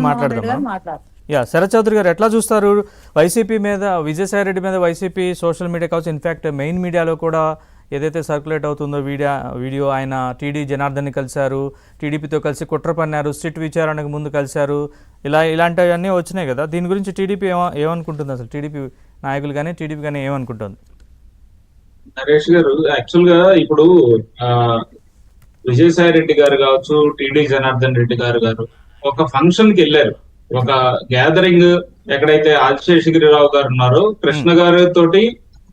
మాట్లాడదాం. శరత్ చౌదరి గారు ఎట్లా చూస్తారు వైసీపీ మీద, విజయసాయి రెడ్డి మీద వైసీపీ సోషల్ మీడియా కావచ్చు, ఇన్ఫ్యాక్ట్ మెయిన్ మీడియాలో కూడా ఏదైతే సర్క్యులేట్ అవుతుందో వీడియో ఆయన టీడీ జనార్దన్ని కలిశారు, టీడీపీతో కలిసి కుట్ర పన్నారు, సిట్ విచారణకు ముందు కలిశారు, ఇలాంటివన్నీ వచ్చినాయి కదా. దీని గురించి టీడీపీ ఏమనుకుంటుంది, అసలు టీడీపీ నాయకులు కానీ టీడీపీ కానీ ఏమనుకుంటుంది? నరేష్ గారు, యాక్చువల్ గా ఇప్పుడు విజయసాయి రెడ్డి గారు కావచ్చు, టీడీ జనార్దన్ రెడ్డి గారు ఒక ఫంక్షన్ కి వెళ్ళారు. ఒక గ్యాదరింగ్ ఎక్కడైతే ఆదిశేషగిరిరావు గారు ఉన్నారో, కృష్ణ గారి తోటి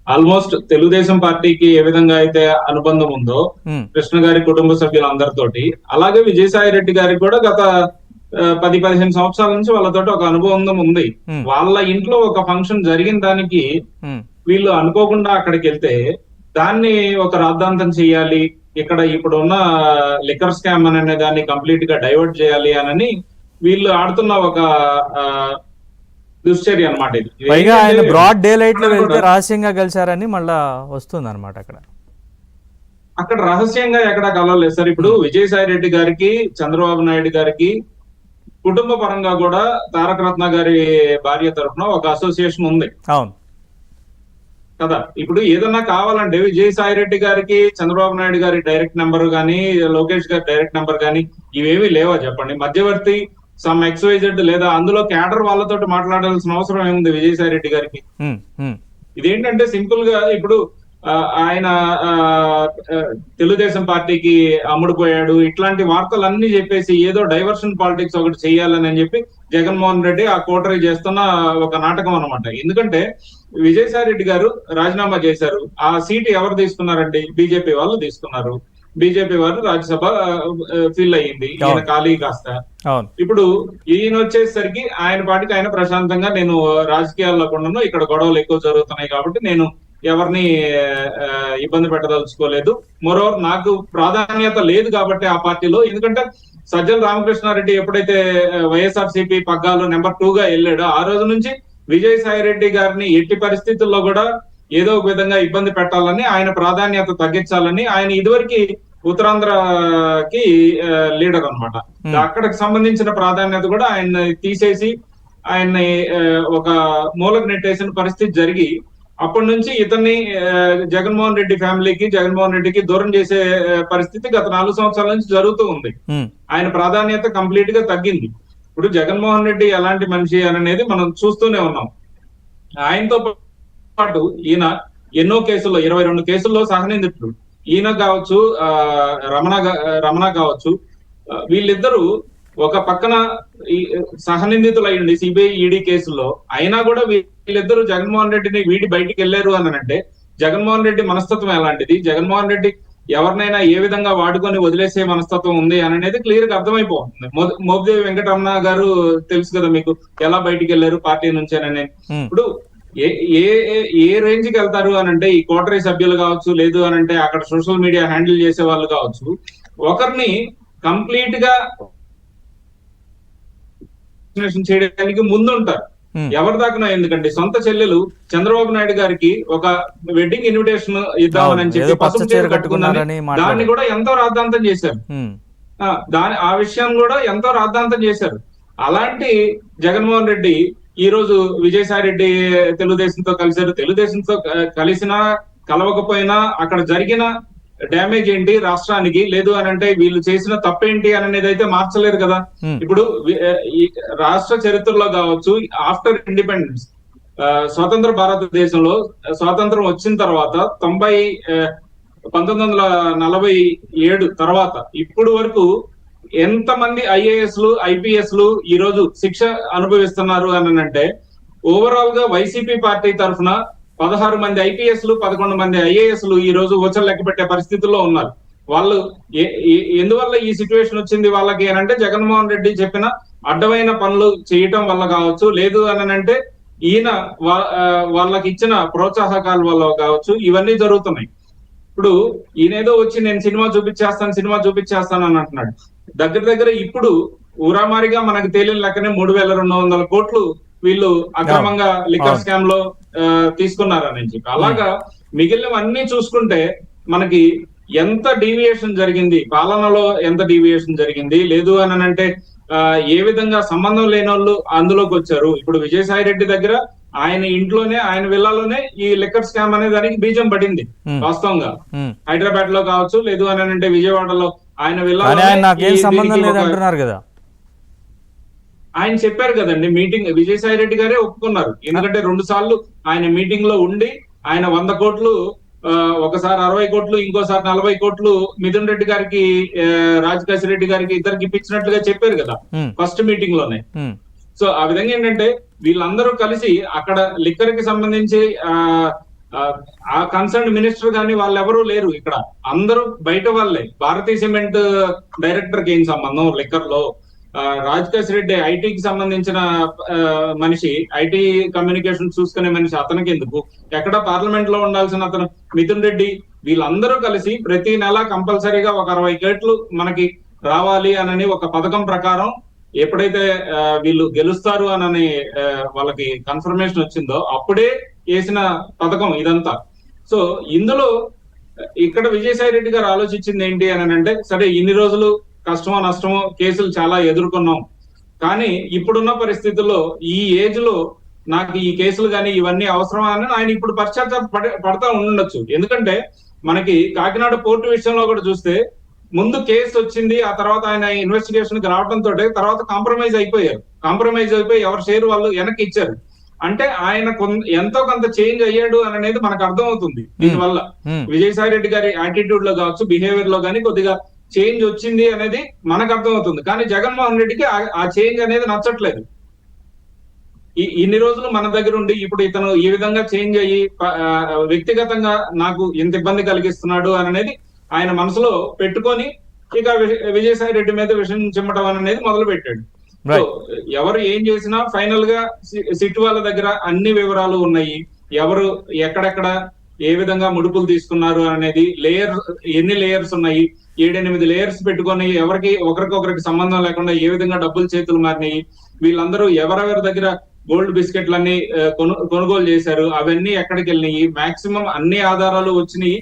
ఆల్మోస్ట్ తెలుగుదేశం పార్టీకి ఏ విధంగా అయితే అనుబంధం ఉందో కృష్ణ గారి కుటుంబ సభ్యులందరితోటి, అలాగే విజయసాయి రెడ్డి గారికి కూడా గత 10-15 సంవత్సరాల నుంచి వాళ్ళతోటి ఒక అనుబంధం ఉంది. వాళ్ళ ఇంట్లో ఒక ఫంక్షన్ జరిగిన దానికి వీళ్ళు అనుకోకుండా అక్కడికి వెళ్తే దాన్ని ఒక రాద్ధాంతం చేయాలి, ఇక్కడ ఇప్పుడు ఉన్న లిక్కర్ స్కామ్ అనే దాన్ని కంప్లీట్ గా డైవర్ట్ చేయాలి అని వీళ్ళు ఆడుతున్న ఒక దుశ్చర్య అనమాట. ఇది పైగా ఆయన బ్రాడ్ డే లైట్ లో వెళ్తే రహస్యంగా కలిశారని మళ్ళా వస్తుంది అనమాట. అక్కడ రహస్యంగా ఎక్కడా కలవలేదు సార్. ఇప్పుడు విజయసాయి రెడ్డి గారికి, చంద్రబాబు నాయుడు గారికి కుటుంబ పరంగా కూడా తారక రత్న గారి భార్య తరఫున ఒక అసోసియేషన్ ఉంది. అవును కదా. ఇప్పుడు ఏదన్నా కావాలంటే విజయసాయి రెడ్డి గారికి చంద్రబాబు నాయుడు గారి డైరెక్ట్ నెంబర్ గానీ, లోకేష్ గారి డైరెక్ట్ నెంబర్ గానీ ఇవేమీ లేవా చెప్పండి? మధ్యవర్తి సమ్ XYZ లేదా అందులో క్యాడర్ వాళ్ళతో మాట్లాడాల్సిన అవసరం ఏముంది విజయసాయి రెడ్డి గారికి? ఇదేంటంటే సింపుల్ గా ఇప్పుడు ఆయన తెలుగుదేశం పార్టీకి అమ్ముడుపోయాడు, ఇట్లాంటి వార్తలన్నీ చెప్పేసి ఏదో డైవర్షన్ పాలిటిక్స్ ఒకటి చేయాలని చెప్పి జగన్మోహన్ రెడ్డి ఆ కోటరీ చేస్తున్న ఒక నాటకం అనమాట. ఎందుకంటే విజయసాయి రెడ్డి గారు రాజీనామా చేశారు, ఆ సీటు ఎవరు తీసుకున్నారండి? బీజేపీ వాళ్ళు తీసుకున్నారు. బీజేపీ వారు రాజ్యసభ ఫిల్ అయ్యింది, ఈయన ఖాళీ కాస్త. ఇప్పుడు ఈయన వచ్చేసరికి ఆయన పాటికి ఆయన ప్రశాంతంగా, నేను రాజకీయాల్లో కూడా ఇక్కడ గొడవలు ఎక్కువ జరుగుతున్నాయి కాబట్టి నేను ఎవరిని ఇబ్బంది పెట్టదలుచుకోలేదు, మరోవర్ నాకు ప్రాధాన్యత లేదు కాబట్టి ఆ పార్టీలో. ఎందుకంటే సజ్జల రామకృష్ణారెడ్డి ఎప్పుడైతే వైఎస్ఆర్సీపీ పగ్గాలు నెంబర్ 2 గా వెళ్ళాడో ఆ రోజు నుంచి విజయసాయి రెడ్డి గారిని ఎట్టి పరిస్థితుల్లో కూడా ఏదో ఒక విధంగా ఇబ్బంది పెట్టాలని, ఆయన ప్రాధాన్యత తగ్గించాలని, ఆయన ఇదివరకు ఉత్తరాంధ్రకి లీడర్ అనమాట. అక్కడికి సంబంధించిన ప్రాధాన్యత కూడా ఆయన తీసేసి ఆయన్ని ఒక మూలకు నెట్టేసిన పరిస్థితి జరిగి, అప్పటి నుంచి ఇతన్ని జగన్మోహన్ రెడ్డి ఫ్యామిలీకి, జగన్మోహన్ రెడ్డికి దూరం చేసే పరిస్థితి గత 4 సంవత్సరాల నుంచి జరుగుతూ ఉంది. ఆయన ప్రాధాన్యత కంప్లీట్ గా తగ్గింది. ఇప్పుడు జగన్మోహన్ రెడ్డి ఎలాంటి మనిషి అనేది మనం చూస్తూనే ఉన్నాం. ఆయనతో పాటు ఈయన ఎన్నో కేసుల్లో, 22 కేసుల్లో సహనిందితుడు. ఈయన కావచ్చు, రమణ కావచ్చు, వీళ్ళిద్దరూ ఒక పక్కన సహనిందితులు అయ్యండి సిబిఐ ఈడీ కేసుల్లో. అయినా కూడా వీళ్ళిద్దరూ జగన్మోహన్ రెడ్డిని వీడి బయటికి వెళ్లారు అని అంటే జగన్మోహన్ రెడ్డి మనస్తత్వం ఎలాంటిది, జగన్మోహన్ రెడ్డి ఎవరినైనా ఏ విధంగా వాడుకొని వదిలేసే మనస్తత్వం ఉంది అనేది క్లియర్ గా అర్థమైపోతుంది. మోపిదేవి వెంకటరమణ గారు తెలుసు కదా మీకు, ఎలా బయటికి వెళ్లారు పార్టీ నుంచేనని. ఇప్పుడు ఏ రేంజ్ కి వెళ్తారు అని అంటే ఈ కోటరీ సభ్యులు కావచ్చు, లేదు అని అంటే అక్కడ సోషల్ మీడియా హ్యాండిల్ చేసే వాళ్ళు కావచ్చు, ఒకరిని కంప్లీట్ గా చేయడానికి ముందుంటారు. ఎవరి దాకా ఎందుకంటే సొంత చెల్లెలు చంద్రబాబు నాయుడు గారికి ఒక వెడ్డింగ్ ఇన్విటేషన్ ఇద్దామని చెప్పి పసుపు చీర కట్టుకున్నారని దాన్ని కూడా ఎంతో రాద్ధాంతం చేశారు. ఆ విషయం కూడా ఎంతో రాద్ధాంతం చేశారు. అలాంటి జగన్మోహన్ రెడ్డి ఈ రోజు విజయసాయి రెడ్డి తెలుగుదేశంతో కలిశారు. తెలుగుదేశంతో కలిసినా కలవకపోయినా అక్కడ జరిగిన డ్యామేజ్ ఏంటి రాష్ట్రానికి, లేదు అని అంటే వీళ్ళు చేసిన తప్పేంటి అనేది అయితే మార్చలేరు కదా. ఇప్పుడు రాష్ట్ర చరిత్రలో కావచ్చు, ఆఫ్టర్ ఇండిపెండెన్స్, స్వతంత్ర భారతదేశంలో స్వాతంత్రం వచ్చిన తర్వాత 1947 తర్వాత ఇప్పుడు వరకు ఎంతమంది ఐఏఎస్లు, ఐపీఎస్లు ఈ రోజు శిక్ష అనుభవిస్తున్నారు అని అంటే ఓవరాల్ గా వైసీపీ పార్టీ తరఫున 16 మంది ఐపీఎస్లు, 11 మంది ఐఏఎస్లు ఈ రోజు ఊచలు లెక్క పెట్టే పరిస్థితుల్లో ఉన్నారు. వాళ్ళు ఎందువల్ల ఈ సిచ్యువేషన్ వచ్చింది వాళ్ళకి అని అంటే జగన్మోహన్ రెడ్డి చెప్పిన అడ్డమైన పనులు చేయటం వల్ల కావచ్చు, లేదు అని అంటే ఈయన వాళ్ళకి ఇచ్చిన ప్రోత్సాహకాల వల్ల కావచ్చు, ఇవన్నీ జరుగుతున్నాయి. ఇప్పుడు ఈయనేదో వచ్చి నేను సినిమా చూపించేస్తాను అని అంటున్నాడు. దగ్గర ఇప్పుడు ఊరామారిగా మనకు తేలిన లెక్కనే 3200 కోట్లు వీళ్ళు అక్రమంగా లిక్కర్ స్కామ్ లో తీసుకున్నారని చెప్పి. అలాగా మిగిలినవన్నీ చూసుకుంటే మనకి ఎంత డీవియేషన్ జరిగింది, పాలనలో ఎంత డీవియేషన్ జరిగింది, లేదు అని అంటే ఏ విధంగా సంబంధం లేని వాళ్ళు అందులోకి వచ్చారు. ఇప్పుడు విజయసాయి రెడ్డి దగ్గర ఆయన ఇంట్లోనే ఆయన విల్లాలోనే ఈ లిక్కర్ స్కామ్ అనే దానికి బీజం పడింది వాస్తవంగా. హైదరాబాద్ లో కావచ్చు, లేదు అని అంటే విజయవాడలో ఆయన నాకేం సంబంధం లేదు అంటున్నారు కదా. ఆయన చెప్పారు కదండి మీటింగ్, విజయసాయి రెడ్డి గారే ఒప్పుకున్నారు. ఎందుకంటే 2 సార్లు ఆయన మీటింగ్ లో ఉండి ఆయన 100 కోట్లు, ఒకసారి 60 కోట్లు, ఇంకోసారి 40 కోట్లు మిథున్ రెడ్డి గారికి, రాజకేశ్ రెడ్డి గారికి ఇద్దరికి ఇప్పించినట్లుగా చెప్పారు కదా ఫస్ట్ మీటింగ్ లోనే. సో ఆ విధంగా ఏంటంటే వీళ్ళందరూ కలిసి అక్కడ లిక్కర్ కి సంబంధించి ఆ కన్సర్న్ మినిస్టర్ గాని వాళ్ళెవరూ లేరు ఇక్కడ, అందరూ బయట వాళ్ళే. భారతీయ సిమెంట్ డైరెక్టర్ కి ఏం సంబంధం లిక్కర్ లో? రాజకేశ్ రెడ్డి ఐటీకి సంబంధించిన మనిషి, ఐటీ కమ్యూనికేషన్ చూసుకునే మనిషి, అతనికి ఎందుకు? ఎక్కడ పార్లమెంట్ లో ఉండాల్సిన అతను మిథున్ రెడ్డి, వీళ్ళందరూ కలిసి ప్రతి నెల కంపల్సరీగా ఒక 60 కోట్లు మనకి రావాలి అని ఒక పథకం ప్రకారం ఎప్పుడైతే వీళ్ళు గెలుస్తారు అని వాళ్ళకి కన్ఫర్మేషన్ వచ్చిందో అప్పుడే వేసిన పథకం ఇదంతా. సో ఇందులో ఇక్కడ విజయసాయి రెడ్డి గారు ఆలోచించింది ఏంటి అని అంటే, సరే ఇన్ని రోజులు కష్టమో నష్టమో కేసులు చాలా ఎదుర్కొన్నాం, కానీ ఇప్పుడున్న పరిస్థితుల్లో ఈ ఏజ్ లో నాకు ఈ కేసులు కానీ ఇవన్నీ అవసరమా అని ఆయన ఇప్పుడు పడతా ఉండొచ్చు. ఎందుకంటే మనకి కాకినాడ పోర్టు విషయంలో కూడా చూస్తే ముందు కేసు వచ్చింది, ఆ తర్వాత ఆయన ఇన్వెస్టిగేషన్ కి రావడంతో తర్వాత కాంప్రమైజ్ అయిపోయి ఎవరి షేర్ వాళ్ళు వెనక్కి ఇచ్చారు. అంటే ఆయన ఎంతో కొంత చేంజ్ అయ్యాడు అనేది మనకు అర్థం అవుతుంది దీనివల్ల. విజయసాయి రెడ్డి గారి యాటిట్యూడ్ లో కావచ్చు, బిహేవియర్ లో కానీ కొద్దిగా చేంజ్ వచ్చింది అనేది మనకు అర్థమవుతుంది. కానీ జగన్మోహన్ రెడ్డికి ఆ చేంజ్ అనేది నచ్చట్లేదు. ఇన్ని రోజులు మన దగ్గర ఉండి ఇప్పుడు ఇతను ఈ విధంగా చేంజ్ అయ్యి వ్యక్తిగతంగా నాకు ఇంత ఇబ్బంది కలిగిస్తున్నాడు అనేది ఆయన మనసులో పెట్టుకొని ఇక విజయసాయి రెడ్డి మీద విషయం చిమ్మటం అనేది మొదలు పెట్టాడు. సో ఎవరు ఏం చేసినా ఫైనల్ గా సిట్ వాళ్ళ దగ్గర అన్ని వివరాలు ఉన్నాయి. ఎవరు ఎక్కడెక్కడ ఏ విధంగా ముడుపులు తీసుకున్నారు అనేది, ఎన్ని లేయర్స్ ఉన్నాయి, 7-8 లేయర్స్ పెట్టుకొని ఎవరికి ఒకరికొకరికి సంబంధం లేకుండా ఏ విధంగా డబ్బులు చేతులు మారినాయి, వీళ్ళందరూ ఎవరెవరి దగ్గర గోల్డ్ బిస్కెట్లన్నీ కొనుగోలు చేశారు, అవన్నీ ఎక్కడికి వెళ్ళినాయి, మాక్సిమం అన్ని ఆధారాలు వచ్చినాయి.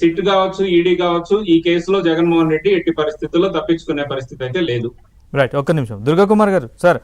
సిట్ కావచ్చు, ఈడీ కావచ్చు, ఈ కేసులో జగన్మోహన్ రెడ్డి ఎట్టి పరిస్థితుల్లో తప్పించుకునే పరిస్థితి అయితే లేదు. రైట్, ఒక్క నిమిషం దుర్గా కుమార్ గారు. సార్,